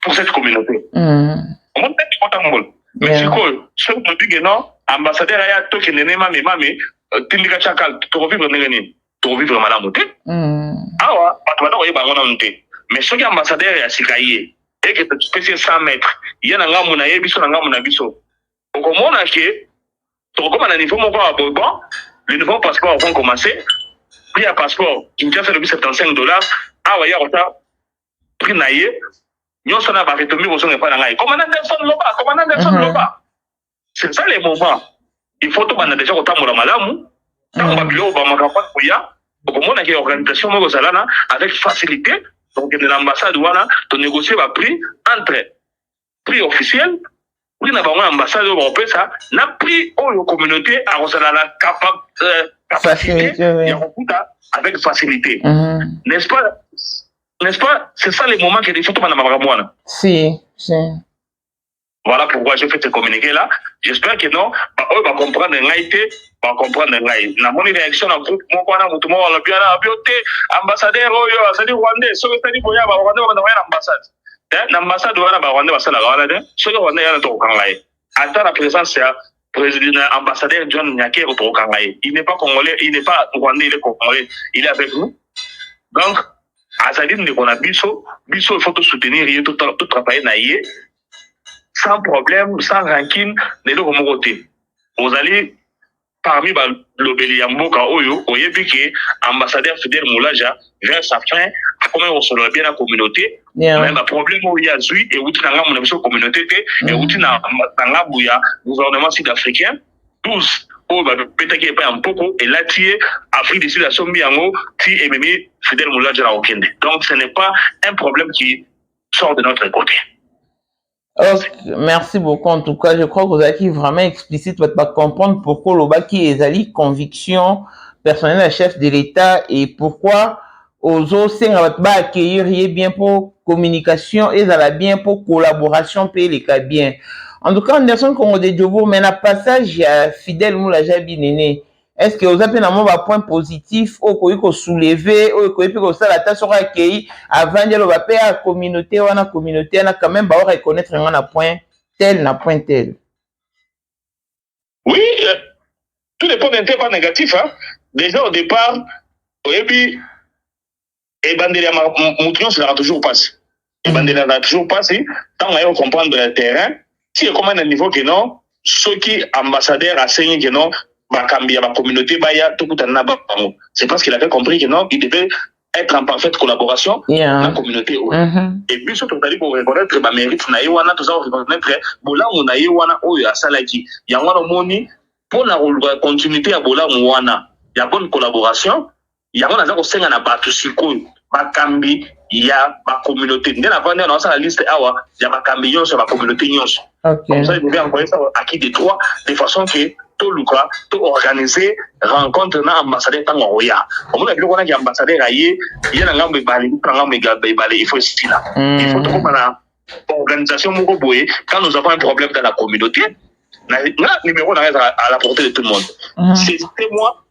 pour cette communauté. On va peut-être content. Mais c'est quoi? Ce que tu dis non, ambassadeur a tout qui n'est même tindika chakal, tu revivre n'engagé, tu revivre madame monté. Ah ouais, pas toi d'où bango monté. Mais ce qui ambassadeur est à Sikaye et que tu peux 100 mètres, il y a un gars mon aïe biso, un gars mon abiso. Donc au moment que tu recommandes un niveau mon gars à Boban, le nouveau passeport vont commencer. Prix à passeport, qui déjà fait le $75. Ah ouais, il y a retard. Prix naïe. Nous sommes pas retomber au son pas dans commandant Nelson Loba. C'est ça les moments. Il faut tout qu'on a déjà autant de malamu. Tant on va plus haut, on va pas couilla. Donc on a une organisation avec facilité. Donc de l'ambassade ouana, de négocier va prix entre prix officiel. Oui, n'a pas une ambassade européenne ça. N'a prix aux communautés à la capacité. Avec facilité. N'est-ce pas? N'est-ce pas? C'est ça les moments que les photos m'ont. Si. Voilà pourquoi j'ai fait ce communiqué là. J'espère que non, eux va comprendre l'IT, va comprendre l'IT. Na mon réaction dans groupe, mon pana, tout le monde a bien abioté, ambassadeur, c'est Rwandais, ce que c'est Boya, Rwandais, on a l'ambassade. L'ambassade de Rwandais va se la Rwandais, ce que Rwandais a au Kangaï. Attends la présence, c'est président ambassadeur John Nyake au Kangaï. Il n'est pas congolais, il n'est pas Rwandais, il est congolais, il est avec nous. Donc, Azaline de Bonabiso, Biso, il faut tout soutenir, il tout travailler naïe, sans problème, sans rancune, de l'autre côté. Vous allez, parmi l'obéli Yamboka Oyo, au Yébiki, ambassadeur Fidel Moulaja, vers sa fin, comment on se le bien la communauté, mais le problème où il y a Zui, et où tu n'as pas mon communauté, et où tu n'as pas bouya, gouvernement sud-africain, tous. Peut-être pas un peu et là tu es Afrique du Sud à Sombiango tu es même Fidel Moulaja au Kende. Donc ce n'est pas un problème qui sort de notre côté. Okay. Merci beaucoup. En tout cas, je crois que vous avez vraiment explicite pour comprendre pourquoi l'Obaki est ali conviction personnelle à chef de l'État et pourquoi aux autres c'est accueillir bien pour communication et ça bien pour collaboration payer les cas bien. En tout cas, Anderson Congo de Diobo, mais la passage à Fidel Moulaja Binene, est-ce que vous avez un point positif au qu'on soulever, au qu'on ça la tâche sera accueillie avant de le à la communauté, on a quand même reconnaître un point tel. Oui, tout dépend d'un pas négatif. Hein. Déjà au départ, et puis, et Bandela Moutrion, ça va toujours passer. Et Bandela va toujours passer, tant qu'on comprendre le terrain. Si il y a un niveau que non, ceux qui ambassadeurs enseignent que non, la communauté, c'est parce qu'il avait compris que non, il devait être en parfaite collaboration dans la communauté. Et puis, surtout, pour reconnaître le mérite, tout ça, reconnaître, Bola Mounaï Wana, Oya Salaki, il y a un moni pour la continuité à Bola Mouana, il y a bonne collaboration, il y a un sein à Batusiko, Bakambi, il y a ma communauté. Dès la dernière, dans la liste, il y a ma camion sur ma communauté. Comme ça, il devait envoyer ça à qui des trois, de façon que tout le cas, tout organiser, rencontre dans l'ambassadeur Tangoya. Comme on a vu qu'on a un ambassadeur ailleurs, il y a un gars il faut ici là. Il faut tout comme organisation quand nous avons un problème dans la communauté, numéro à la portée de tout le monde. C'est moi,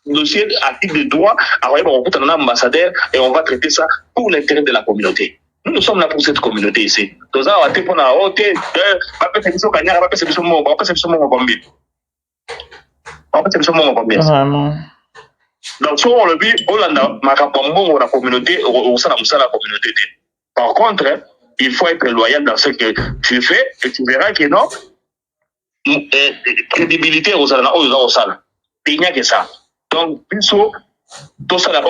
dossier article de droit, on va un ambassadeur et on va traiter ça pour l'intérêt de la communauté. Nous sommes là pour cette communauté ici. Donc, ça, on va pour la haute, donc, si on le vit, on a la communauté, on a la communauté. Par contre, il faut être loyal dans ce que tu fais et tu verras que non, crédibilité aux salles. Il n'y a que ça. Donc, tout ça, la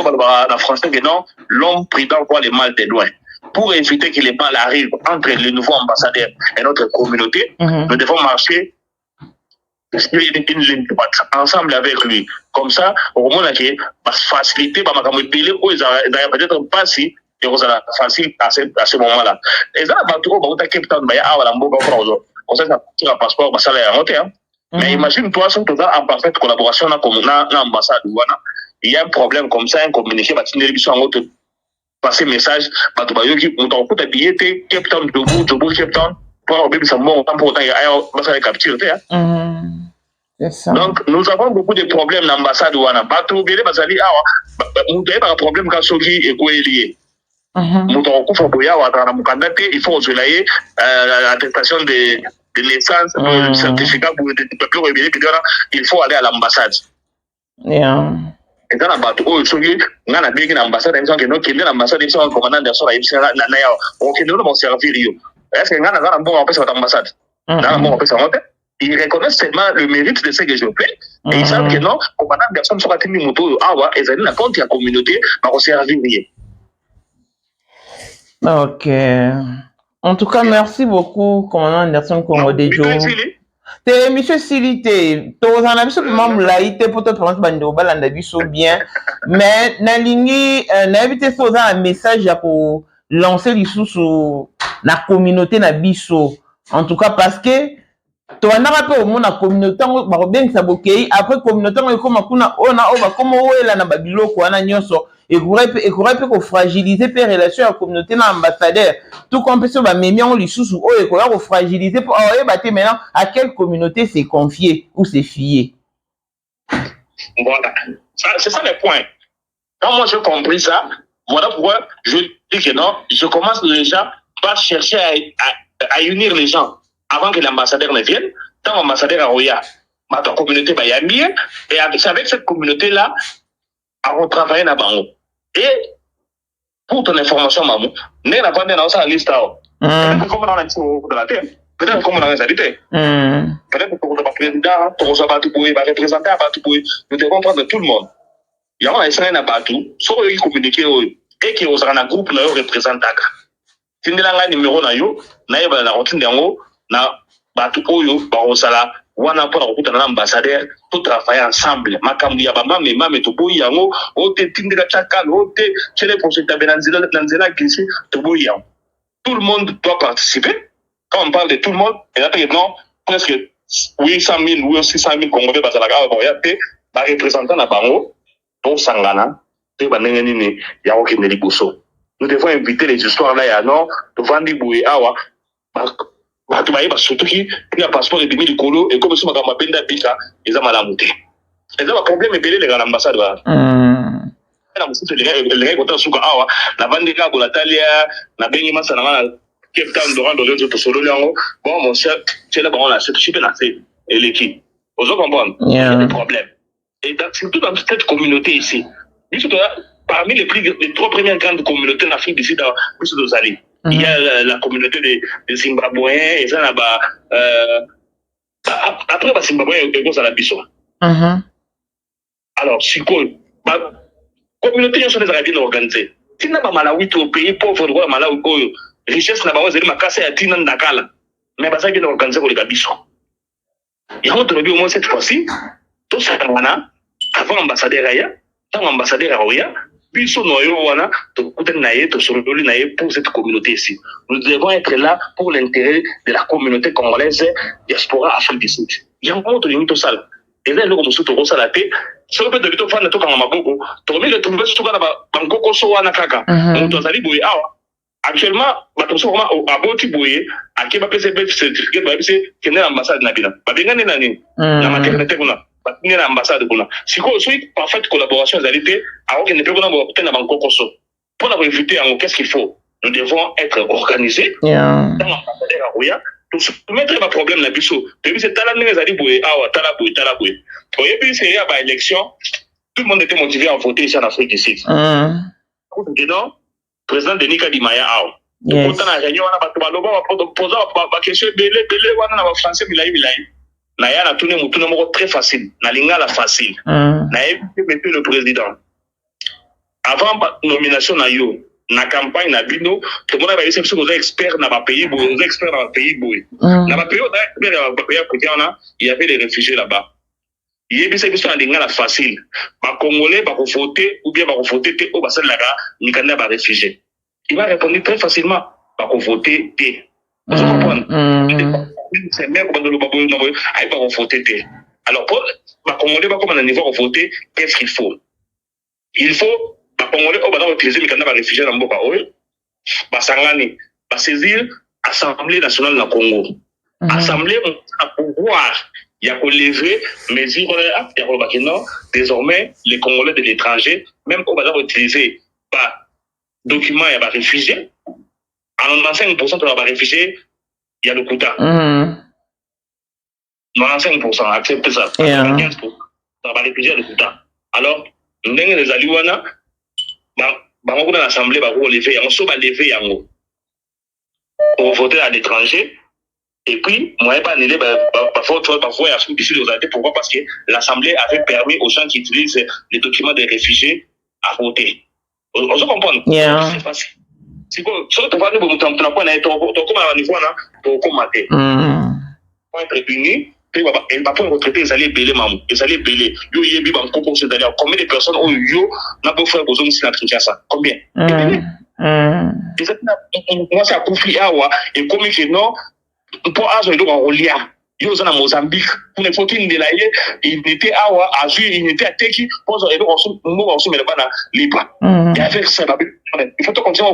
français que non, l'homme prudent voit le mal de loin. Pour éviter que les mal arrivent entre le nouveau ambassadeur et notre communauté, nous devons marcher une ligne ensemble avec lui. Comme ça, au moins, il va faciliter, peut-être pas si, et vous allez facile à ce moment-là. Et ça, Cape Town, on sait que le passeport, ça va monter. Mais imagine-toi, si tu es en parfaite collaboration avec l'ambassade, il y a un problème comme ça, un communiqué, passer message, Cape Town, Cape Town, pour capture. Donc, nous avons beaucoup de problèmes dans l'ambassade. Nous avons un problème quand Sogi est lié. Il faut relayer l'attestation de naissance, le certificat pour les papiers révélés, il faut aller à l'ambassade. Et dans l'ambassade, on a bien l'ambassade, l'ambassade, ils sont en commandant de ça, ils sont là, on servir. Est-ce que nous avons un bon empêche à l'ambassade? Ils reconnaissent seulement le mérite de ce que je fais. Et ils savent que non, commandant de personnes sont à tenir moto, ils ont la compte de la communauté, on servir. Ok. En tout cas, merci beaucoup, commandant Anderson Congo de Joe. Te monsieur Silité, tu en as vu même laïté pour te prendre bandoba l'anda biso bien, mais na lingi na éviter ça un message pour lancer les sous sur la communauté na biso. En tout cas parce que tu en as rappelé au monde la communauté ba bien ça bokei après communauté comme kuna ona oba comme oela na babilo ko na nyonso et courait peut fragiliser les relations à la communauté dans l'ambassadeur. Tout comme peut se mettre les sous ou et fragiliser pour maintenant à quelle communauté c'est confié ou c'est fié. Voilà, c'est ça le point. Quand moi j'ai compris ça, voilà pourquoi je dis que non, je commence déjà par chercher à unir les gens avant que l'ambassadeur ne vienne. Tant l'ambassadeur a Roya, ma communauté va y aller et avec cette communauté-là, à retravailler dans Bango. Et pour ton information, Mamou, n'est la pas dans sa liste. Peut-être comme on a de la terre, peut-être comme on a réalité. Peut-être que pour le président, pour le Batouboui, va représenter à Batouboui, nous devons prendre tout le monde. Il y a un essai à Batou, soit ils communiquent et qui osera un groupe représentant. Si nous avons un numéro, nous avons la routine d'Ango, nous avons Batouboui, Barosala. Wana pour la l'ambassadeur tout travailler ensemble makambi ya bama meme to boyango ote tindira chakal ote chele pour cette nanzela glissé to boyango tout le monde doit participer. Quand on parle de tout le monde et là non presque 800 000 ou 600 000 Congolais bazalaga boyate ba représentant na bango pour sangana te banengeni ni ya okende liboso. Nous devons inviter les histoires là ya non to vandi boye awa surtout qui a un passeport et demi du colo et comme si ma benda bika ils ont mal à monter. Et ça va problème belé les gars l'ambassade là. La musique les gars quand suka awa la bande ka ko la talia na bengi masa na Cape Town dorando les autres solo lango bon mon cher c'est là bon là c'est super là c'est et l'équipe. Vous comprenez? Il y a des problèmes. Et surtout dans cette communauté ici. Parmi les trois premières grandes communautés en Afrique d'ici dans les alliés. Il y a la communauté des Zimbabwéens et ça là-bas. Après, les Zimbabwéens, ils vont à la Bissau. Alors, si la communauté sont bien organisée. Si nous avons Malawi, au pays pauvre, nous avons Malawi, richesse, nous avons ma casse à Tina Nakala. Mais nous avons bien organisé pour les Bissau. Il y a un autre au moins cette fois-ci, tout ça, avant l'ambassadeur Aya, tant l'ambassadeur Aoya, puis son noyau, pour cette communauté ici. Nous devons être là pour l'intérêt de la communauté congolaise diaspora Afrique du Sud. Il y a un autre limite ça. Et là, nous avons ça la tête. Si on peut devenir fan de tout comme Maboko, tu remets le trouver sur la Bangkoko Soana Kaka. On doit aller bouiller. Actuellement, vraiment à Boti Boye, à qui va passer certificat, va passer qu'il y a l'ambassade Nabina. Va bien gagner l'année. La maternité qu'on a. Va bien l'ambassade qu'on a. Si quoi, aussi, parfaite collaboration, vous allez alors qu'il ne peut pas obtenir un banco cosso. Pour la éviter, qu'est-ce qu'il faut? Nous devons être organisés. Dans l'ambassade de Rouya, pour soumettre un problème dans le biseau. Depuis c'est Talané, les alliés Boye, Talaboué. Et puis, c'est à l'élection, tout le monde était motivé à voter ici en Afrique du Sud. Dedans, président Denis Kadimaya aw. Pourtant na réunion wana bato baloba ba poser ba question belé wana na ba français milai. Na ya na tourner mutuna moko très facile, na lingala facile. Na éviter le président. Avant nomination na yo, na campagne na bino, tout le monde va essayer de expert na ba pays boy, expert na ba pays boy. Na ba pays il y avait des réfugiés là-bas. Il y a des gens qui sont facile. Les Congolais vont voter ou bien vont voter au bassin de la gare, ils vont réfugiés. Il va répondre très facilement. Vont voter. Vous comprenez? C'est même quand le babou ils vont voter. Alors pour les Congolais vont comme un niveau de voter, qu'est-ce qu'il faut? Il faut les Congolais vont utiliser les Canadiens réfugiés dans le Boka Oyo, Basangani, saisir l'Assemblée nationale du Congo. Assemblée à pouvoir. Il y a lever mesures désormais les Congolais de l'étranger, même au Bazar utilisé par documents, il y a des réfugiés. À 95% de les réfugiés, il y a le quota. 95%, acceptez ça. 95% de les réfugiés, il y a le quota. Alors, nous avons les Aliwana, dans l'Assemblée, on va lever, on va voter à l'étranger. Et puis, moi, parfois, il y a un peu de pourquoi? Parce que l'Assemblée avait permis aux gens qui utilisent les documents des réfugiés à voter. On se comprend? C'est facile. C'est quoi? Si tu vas nous montrer un point, tu vas niveau pour commenter. Pour être unis, puis pour retraiter, ils allaient belé, maman. Ils allaient belé. Yo, il y a un concours, c'est d'ailleurs combien de personnes ont eu, n'a pas fait besoin de Kinshasa? Combien? Moi, c'est un conflit et comme il non, pour Azo, il y a en Mozambique, pour les photos, il était à Azur, il était à Teki, pour les photos, il y avait ça. Il faut continuer à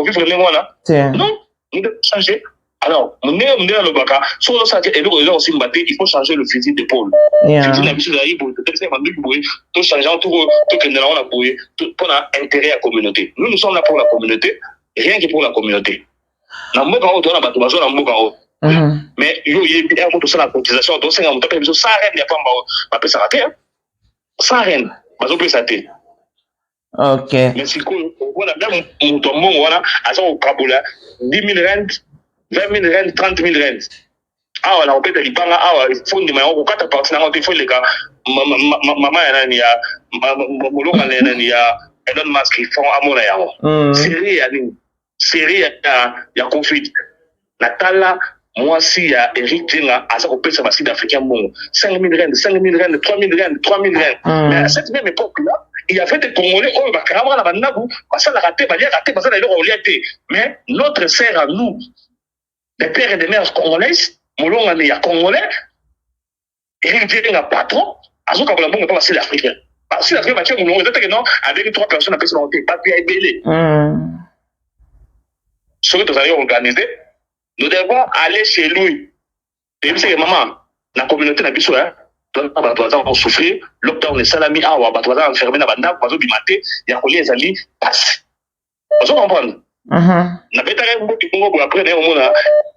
vivre les mois là. Non, il faut changer. Alors, il faut changer le fusil d'épaule. Tout changer pour intérêt à la communauté. Nous sommes là pour la communauté, rien que pour la communauté. Mais il y a la cotisation, sans rien, il n'y a pas ça raté. Sans rien, ok. Mais si on a bien mon voilà, à son Kaboula, 10 000 rentes, 20 000 rentes, 30 000 rentes. Ah, on a peut-être pas là, il faut des mains, on peut partir dans le les gars, maman, il y a, il y a, Elon Musk, ils font à mon série, il y a conflit. Natala, moi, si il y a Eric Djenga, à ça, on peut savoir si d'Africains bon. 5 000 rentes, 5 000 rentes, 3 000 rentes, 3 000 rentes. Mais à cette même époque-là, il y avait des Congolais, oh, bah, carrément, la banabou, bah, ça l'a raté, bah, il a raté, bah, ça l'a raté. Mais notre sœur à nous, des pères et des mères congolaises, Molonga, il y a Congolais, Eric Djenga, patron, à ce qu'on n'a pas passé l'Africain. Parce que l'Africain, non, avec 3 personnes, après, ça n'a pas pu être belé. Ce que nous allons organiser, nous devons aller chez lui. Et puis, c'est maman, la communauté n'a plus soin. On souffrir, lockdown est salami, on va enfermer dans la bande, on va bimater, il y a les alliés, passe. Vous comprenez? Na beta ga mbo kikongo après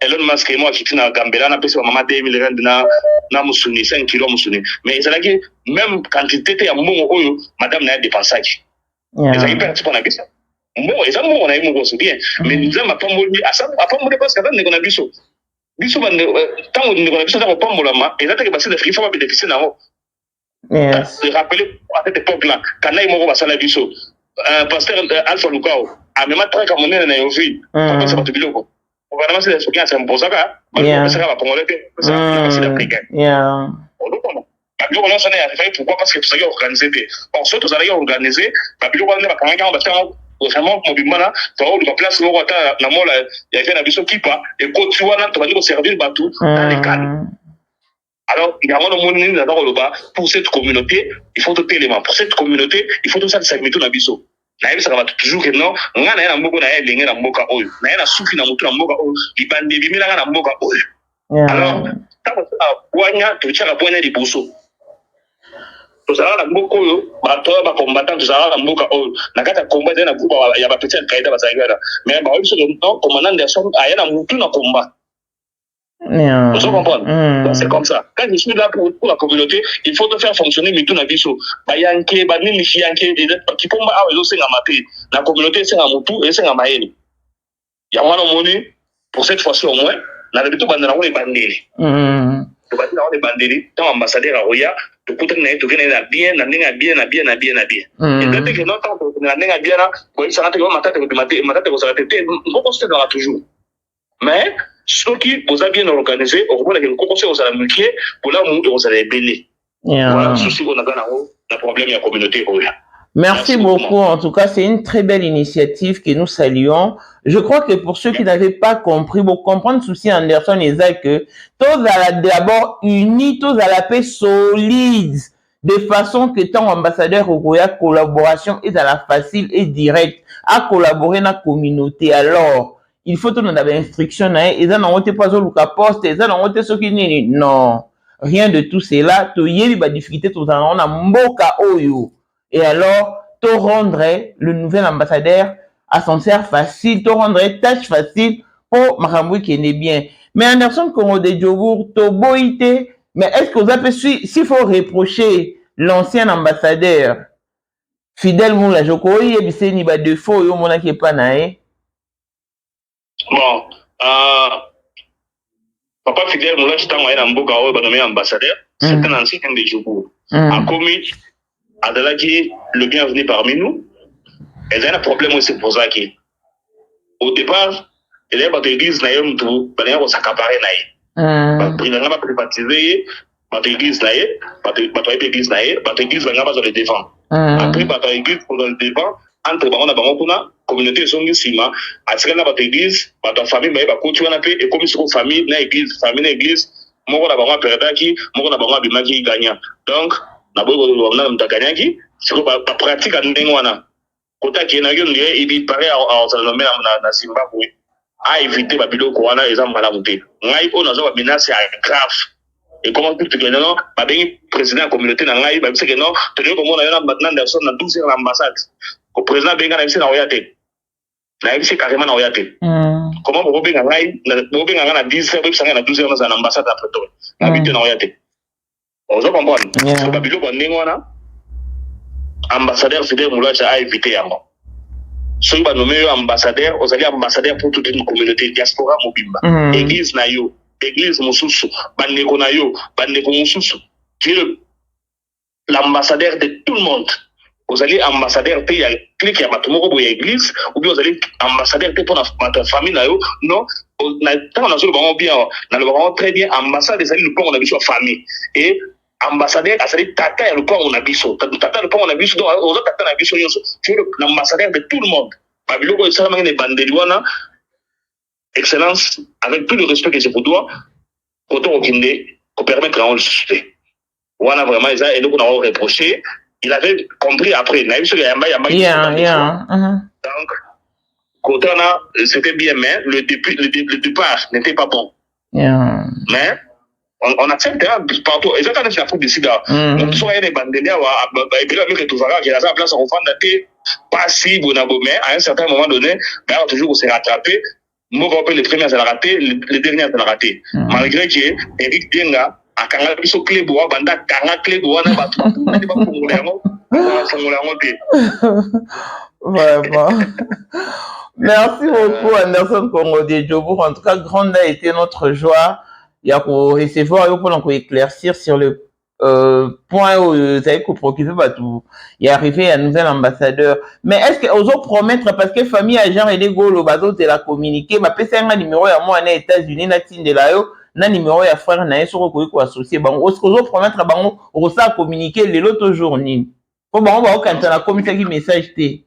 Elon Musk et moi qui tina Gambela na pesa maman 2000 rand na musuni 5 kg musuni mais ça là même quantité ya mbongo oyo madame na dépensage ça qui perd pour na bisa mbongo ça mbongo na mbongo c'est bien mais nous avons pas moli à ça pas moli parce que dans na biso bande tant on na biso ça pas molama et ça que parce que il faut bénéficier na ho rappeler à cette époque là quand na moko basala biso pasteur Alpha Lukao a même très comme on est na yovi comme ça pas biloko on va ramasser ce qui est un posaka mais ça va pas congolais ça c'est africain on s'en est arrivé pourquoi parce que tout ça est organisé bon surtout ça est organisé biloko on va quand même vraiment mobilement là ça va place le roi na mola il y avait na biso kipa et coach wana to va dire servir bateau dans les cannes. Alors, il y a un moment pour cette communauté, il faut tout élément. Pour cette communauté, il faut tout ça de 5 minutes dans biso. nayebisaka bato toujours que non nga na ye na mboka na ye elenge na mboka oyo na ye na suki na motu na mboka oyo libande ebimelanga na mboka oyo alors ntango tosala bwanya totiaka bwanya liboso tozalaka na mboka oyo bato oyo bakombatant tozalaka na mboka oyo na kati ya komba ezali na groupe ya bapeti ya kaida bazalaki wana mais baoyebi soki non commandant Anderson aye na motu na komba. Vous comprenez? C'est comme ça. Quand je suis là pour la communauté, il faut te faire fonctionner mais tout na biso. Ba yanké, ba nini yanké, qui pomba a ezo senga maté. La communauté senga mutu et senga maeli. Ya wana moni pour cette fois-ci au moins, na lebito bandana ko bandeli. To bandana ko bandeli, tant ambassadeur a roya, to kuta na to gena na bien, na ninga bien, na bien, na bien, na bien. Et dès que non tant na ninga bien na, ko isa na te ko matata ko matata ko sa tete, ngoko se dans toujours. Mais ceux qui vous avez bien organisé, au moins, les conseils aux amis, pour là, vous allez bélir. Voilà le souci qu'on a dans le problème de la communauté. Merci beaucoup. En tout cas, c'est une très belle initiative que nous saluons. Je crois que pour ceux qui n'avaient pas compris, pour comprendre souci Anderson et Zach, que tous à d'abord unis, tous à la paix solide, de façon que tant ambassadeur au collaboration est à la facile et directe à collaborer dans la communauté. Alors, il faut que nous ayons instruction, et ça n'en pas le poste, et ça n'en ce qui n'est non, rien de tout cela. Tu y a des difficultés, tout ça, on a mboka oyo. Et alors, tu rendrais le nouvel ambassadeur à son service facile, tu rendrais tâche facile pour Maramboui qui est bien. Mais Anderson Congo de Djobour, tu boité, mais est-ce que vous avez s'il faut reprocher l'ancien ambassadeur Fidèle Moula Jokoyi, et c'est ni ba défaut, yo mona qui est pas naé. Bon, Papa Fidèle Moula Chitango est un beau gars, nommé ambassadeur. C'est un ancien de Djobour. A commis, Adalaki, le bienvenu parmi nous. Et il y a un problème aussi pour ça qui, au départ, il y a une église, il y a un tout, il y a un s'accaparer naïe. Il y a un privatisé, l'église naïe, l'église naïe, l'église va pas se défendre. Après, l'église pour le défendre, entre la communauté songi sima, à ce moment-là, l'église, la famille, mais la couture n'a pas, et comme c'est une famille, l'église, moi, on a besoin de perdre qui, moi, on a besoin de bimaki gagnant. Donc, na besoin de gagner qui, c'est que la pratique à n'engwana. Kota qui est n'a gueule, il paraît à se nommer na Zimbabwe, à éviter babilo koana et zamba la montée. Ngai on a besoin de menacer grave. Et comment tout que non, ba bengi président de la communauté na ngai, ba c'est que non, tenez comme on a maintenant Anderson na 12 heures l'ambassade. Le président benga na na oyate. Na yebisi carrément na oyate. Comment vous benga ngai, vous benga na 10 heures, vous na 12 heures dans l'ambassade après tout. Na bité na oyate. On va comprendre. C'est babilo bonengona. Ambassadeur Fidèle Moulacha a évité yango. Soki ba nommé ambassadeur, vous allez ambassadeur pour toute une communauté diaspora mobimba. Église na yo, église mususu, bandeko na yo, bandeko mususu. Tu es l'ambassadeur de tout le monde. Vous allez ambassadeur te ya clique ya bato moko boye église ou bien vous allez ambassadeur te pour notre famille na yo. Non, na tant na solo bango bien, na le bango très bien ambassade des alliés le pont on a vu sur famille et ambassadeur a sali tata ya le pont on a vu sur tata le pont on a vu sur donc aux autres tata na vu sur tu es l'ambassadeur de tout le monde. Babilo ko ça mangé bandeli wana excellence avec tout le respect que je vous dois autant okinde pour permettre à on le succès. Wana vraiment ça et donc on a reproché. Il avait compris après. Donc, Kotana, c'était bien, mais le départ n'était pas bon. Mais on accepte partout. Et ça, quand c'est la faute de Sida, on soit des bandeliers, et puis là, que tout va, qu'il a sa place en fin d'athée, pas si bon à mais à un certain moment donné, d'ailleurs, toujours, on s'est rattrapé. Moi, les premiers, à raté, les derniers, à raté. Malgré que Eric Dienga, a kanga biso clé bois banda kanga clé bois na bato na ba kongola yango vraiment. Merci beaucoup Anderson Congo de Djobour. En tout cas, grande a été notre joie. Il y a pour recevoir et pour éclaircir sur le point où vous avez préoccupé tout. Il est arrivé un nouvel ambassadeur. Mais est-ce que aux autres promettre parce que famille agent et les golo bazo de la communiquer, ma PC un numéro à moi en États-Unis na tinde la yo. Na numéro ya frère na yeso ko associer bango ozo promettre bango o ça communiquer les l'autre jour ni po bango ba okanta na communiquer qui message té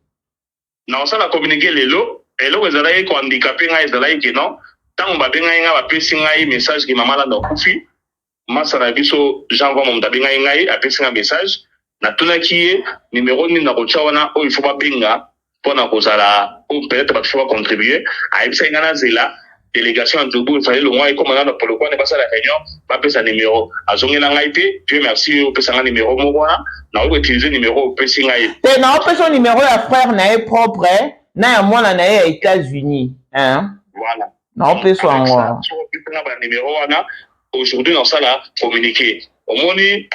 non ça la communiquer les lots et là vous allez ko handicapé nga ezala ki non tant ba benga nga ba pesi nga message ki mama la ndo kufi masa na biso Jean va monta benga nga a pesi nga message na tuna ki numéro ni na ko chawana o il faut pas benga pendant que ça peut-être pas pouvoir contribuer à ébisa ngana zela délégation en Togo il fallait le mois et comme on a pour le coin n'est pas ça la réunion pas peut sa numéro à zongi na ngaité Dieu merci au peut sa numéro mo wana na on utiliser numéro au peut singaï te na on peut son numéro à frère na propre na moi na na États-Unis hein voilà na on peut son moi numéro wana aujourd'hui dans ça là communiquer au moni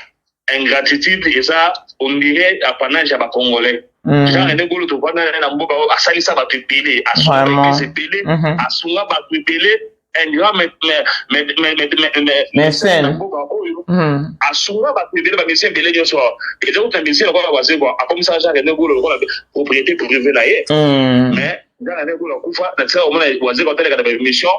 ingratitude et ça on dirait apanage à ba congolais genre ne golo to bana na mboka asalisa ba pepele asunga pepele asunga ba pepele un grand médecin asunga ba pepele ba médecin pepele yo so et donc un médecin ko ba zebo a comme ça genre ne golo ko propriété privée na ye mais genre ne golo kufa na ça au moins wazeko tele ka ba mission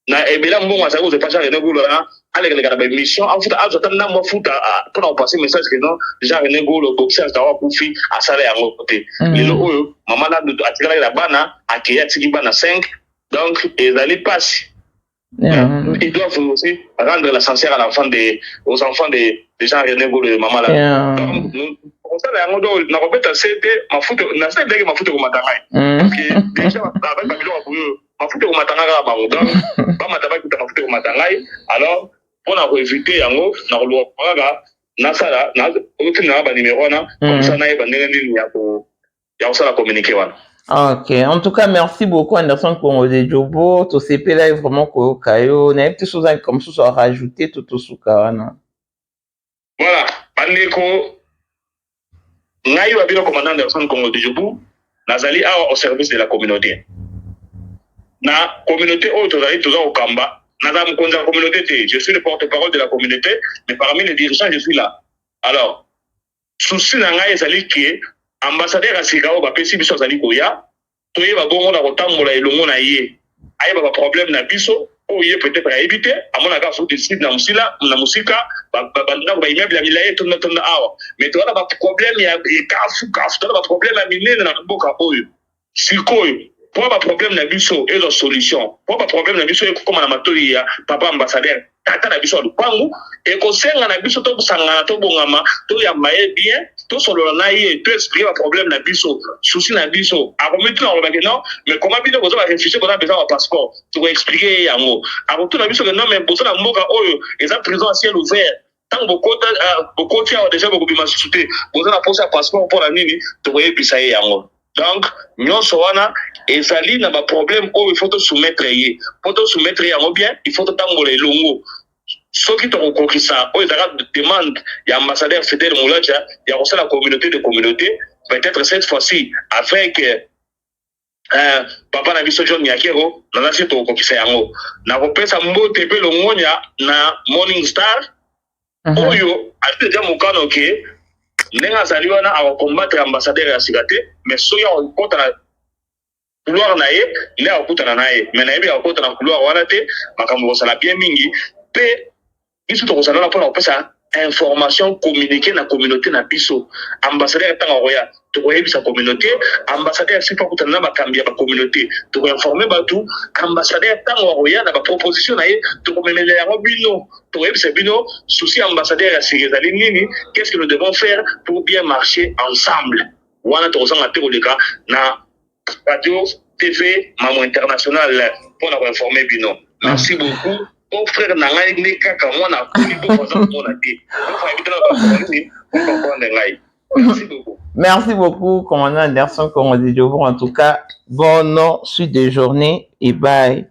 na ebela mbongo asako ze pasha ne golo na ale ka ba mission afuta azota na mafuta pour passer message que non genre ne golo boxer ta wa kufi asala yango côté lelo oyo mama na atikala la bana akeya tiki bana 5 donc ils allaient passer ils doivent aussi rendre l'essentiel à l'enfant aux enfants des gens ne golo de maman là donc on ça yango do na robeta cd mafuta na cd mafuta ko matangai que déjà avec babilo ko mafuta ko matanga ba donc ba mataba ko mafuta ko matangai alors pour éviter yango na lo ga na sala na utina ba numéro na comme ça na ba ndenge ya ça la communiquer wana. Ok, en tout cas, merci beaucoup Anderson Congo de Jobo. Tout CP là est vraiment kayo. On a des choses comme ça à rajouter tout au soukarana. Voilà, bandeko ngai wa bino commandant Anderson Congo de Jobo, nazali au service de la communauté. Na communauté autorisée toujours au Kamba. Nazam konza communauté, je suis le porte-parole de la communauté, mais parmi les dirigeants je suis là. Alors, souci na ngai ezali ki ambassadeur asikao ba pesi biso zali koya toye ba bongo na kotambola elongo na ye aye ba problème na biso o ye peut-être à éviter amona ka faut décider na musika ba ba immeuble ya milaye tonna awa mais to ba problème ya kafu to ba problème ya minene na mboka oyo sikoyo pour ba problème na biso et la solution pour ba problème na biso e comme na matoli ya papa ambassadeur tata na biso lupangu et ko senga na biso to busanga to bongama to ya maye bien tout solo na ye to expliquer le problème na biso souci na biso a remettre na ba non mais comment bien vous avez réfléchi pour besoin un passeport tu expliquer yango a retour na biso que non mais besoin na mboka oyo les prisons à ciel ouvert tant beaucoup a déjà beaucoup bima souté besoin na poser passeport pour la nini tu voyez bisa yango donc nyonso wana ezali na ba problème oyo il faut te soumettre ye pour te soumettre yango bien il faut te tambola elongo soki to kokisa o ezaka demande ya ambassadeur Fidel Moulaja ya la communauté de communauté peut-être cette fois-ci avec papa na biso John Nyakero na nasi to kokisa yango na kopesa mbote pe longonya na Morning Star oyo atete mukano ke nenga zali wana a combattre ambassadeur ya Sigate mais soya on compte na couloir na ye ne a kutana na ye mais na ye a kutana na couloir wana te makambo sala bien mingi pe biso to kozala na pona opesa information communiquer na communauté na biso ambassadeur tanga roya to koyebisa communauté ambassadeur sipa kutana na bakambi ya ba communauté to ko informer batu ambassadeur tanga roya na ba proposition na ye to ko memela yango bino to koyebisa bino souci ambassadeur ya Sigezali nini qu'est-ce que nous devons faire pour bien marcher ensemble wana to kozanga te koleka na radio TV Mamo International pour nous informer bino merci beaucoup. Mon frère n'a pas été kaka moi na merci beaucoup. Merci beaucoup, commandant Anderson Congo de Jobo. En tout cas, bonne suite de journée et bye.